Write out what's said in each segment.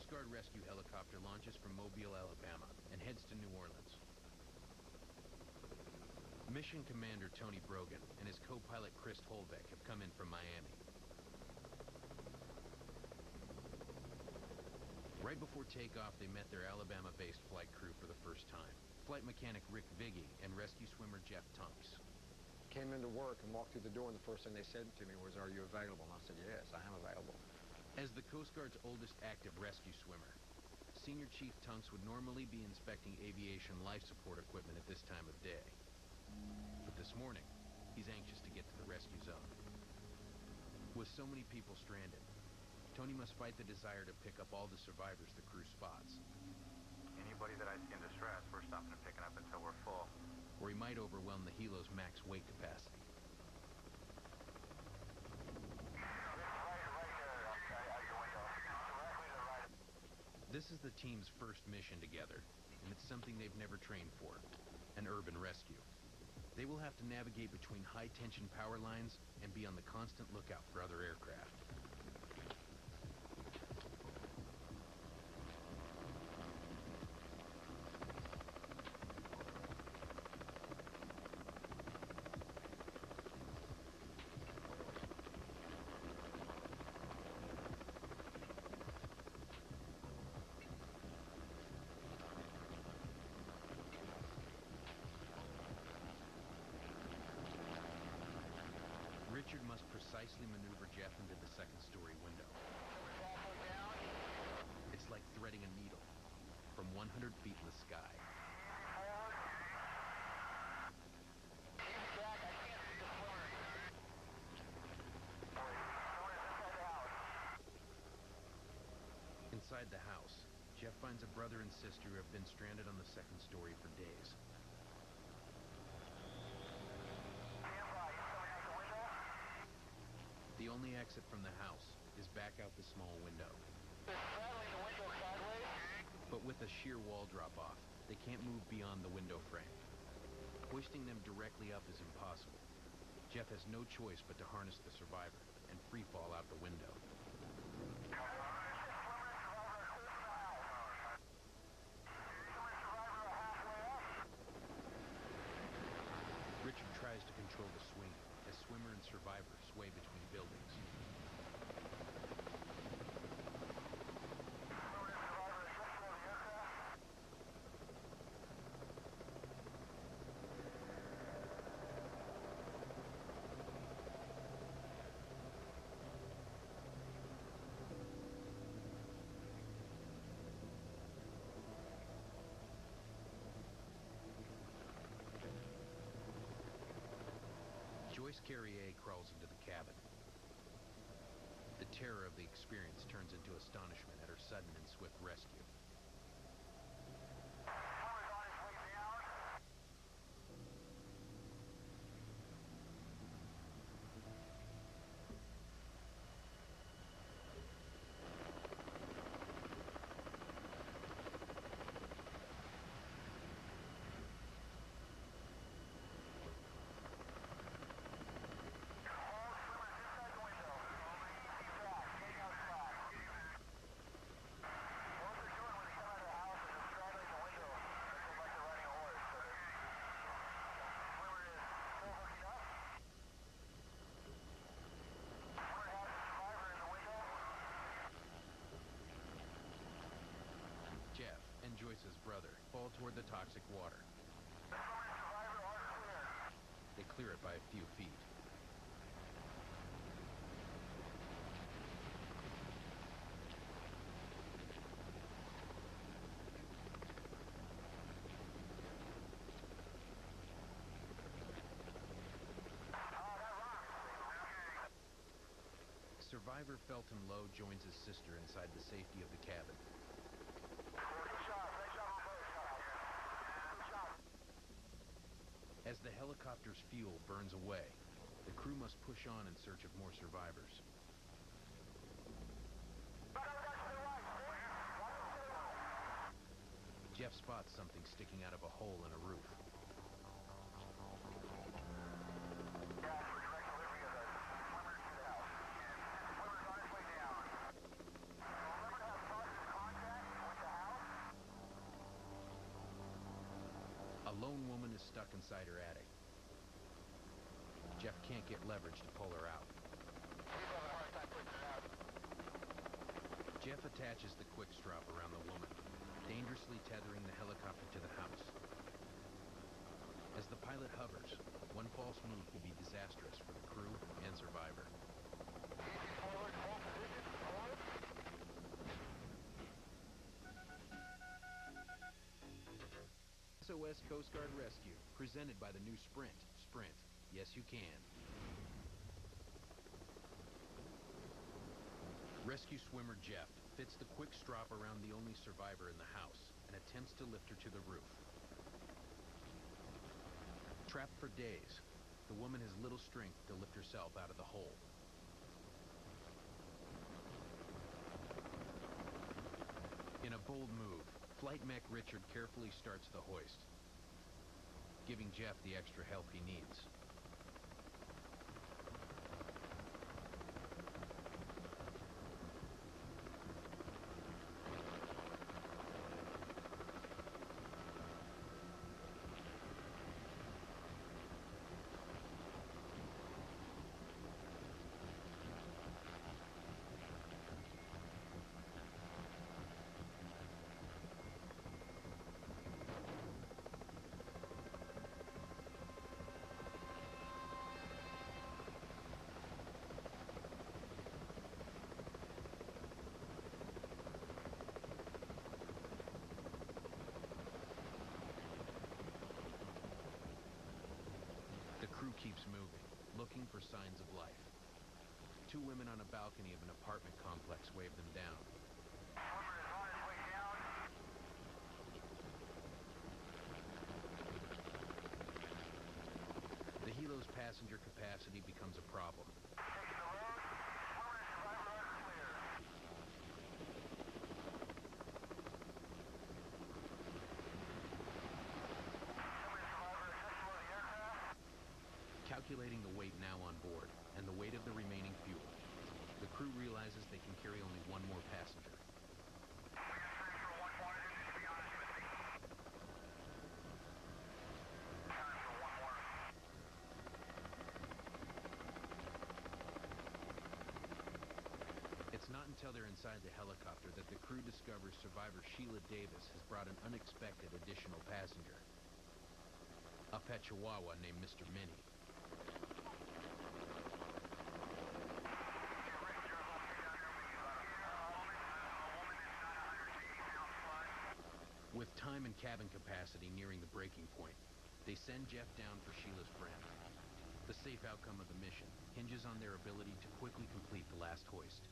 Coast Guard rescue helicopter launches from Mobile, Alabama, and heads to New Orleans. Mission Commander Tony Brogan and his co-pilot Chris Holbeck have come in from Miami. Right before takeoff, they met their Alabama-based flight crew for the first time. Flight mechanic Rick Vige and rescue swimmer Jeff Tunks. Came into work and walked through the door, and the first thing they said to me was, "Are you available?" And I said, "Yes, I am available." As the Coast Guard's oldest active rescue swimmer, Senior Chief Tunks would normally be inspecting aviation life support equipment at this time of day. But this morning, he's anxious to get to the rescue zone. With so many people stranded, Tony must fight the desire to pick up all the survivors the crew spots. Anybody that I see in distress, we're stopping and picking up until we're full. Or he might overwhelm the helo's max weight capacity. This is the team's first mission together, and it's something they've never trained for, an urban rescue. They will have to navigate between high-tension power lines and be on the constant lookout for other aircraft. Richard must precisely maneuver Jeff into the second-story window. It's like threading a needle from 100 feet in the sky. Inside the house, Jeff finds a brother and sister who have been stranded on the second story for days. The only exit from the house is back out the small window. But with a sheer wall drop-off, they can't move beyond the window frame. Hoisting them directly up is impossible. Jeff has no choice but to harness the survivor and free fall out the window. Richard tries to control the swing as swimmer and survivor sway between buildings. Joyce Carrier crawls into the cabin. The terror of the experience turns into astonishment at her sudden and swift rescue. Jeff and Joyce's brother fall toward the toxic water. They clear it by a few feet. Survivor Felton Lowe joins his sister inside the safety of the cabin. As the helicopter's fuel burns away, the crew must push on in search of more survivors. Jeff spots something sticking out of a hole in a roof. stuck inside her attic. Jeff can't get leverage to pull her out. Jeff attaches the quick strap around the woman, dangerously tethering the helicopter to the house. As the pilot hovers, one false move could be disastrous for the crew and survivor. SOS Coast Guard Rescue, presented by the new Sprint. Sprint. Yes, you can. Rescue swimmer Jeff fits the quick strap around the only survivor in the house and attempts to lift her to the roof. Trapped for days, the woman has little strength to lift herself out of the hole. In a bold move, Flight Mech Richard carefully starts the hoist, giving Jeff the extra help he needs. Keeps moving, looking for signs of life. Two women on a balcony of an apartment complex wave them down. The helo's passenger capacity becomes a problem. Calculating the weight now on board, and the weight of the remaining fuel, the crew realizes they can carry only one more passenger. It's not until they're inside the helicopter that the crew discovers survivor Sheila Davis has brought an unexpected additional passenger. A pet chihuahua named Mr. Minnie. With time and cabin capacity nearing the breaking point, they send Jeff down for Sheila's friend. The safe outcome of the mission hinges on their ability to quickly complete the last hoist.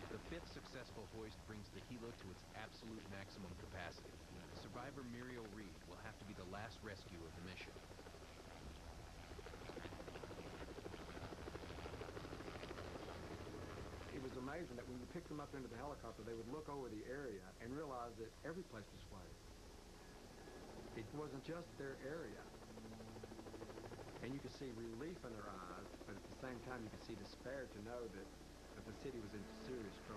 The fifth successful hoist brings the helo to its absolute maximum capacity. Survivor Muriel Reed will have to be the last rescue of the mission. It was amazing that when you picked them up into the helicopter, they would look over the area and realize that every place was flooded. It wasn't just their area. And you could see relief in their eyes, but at the same time you could see despair to know that the city was in serious trouble.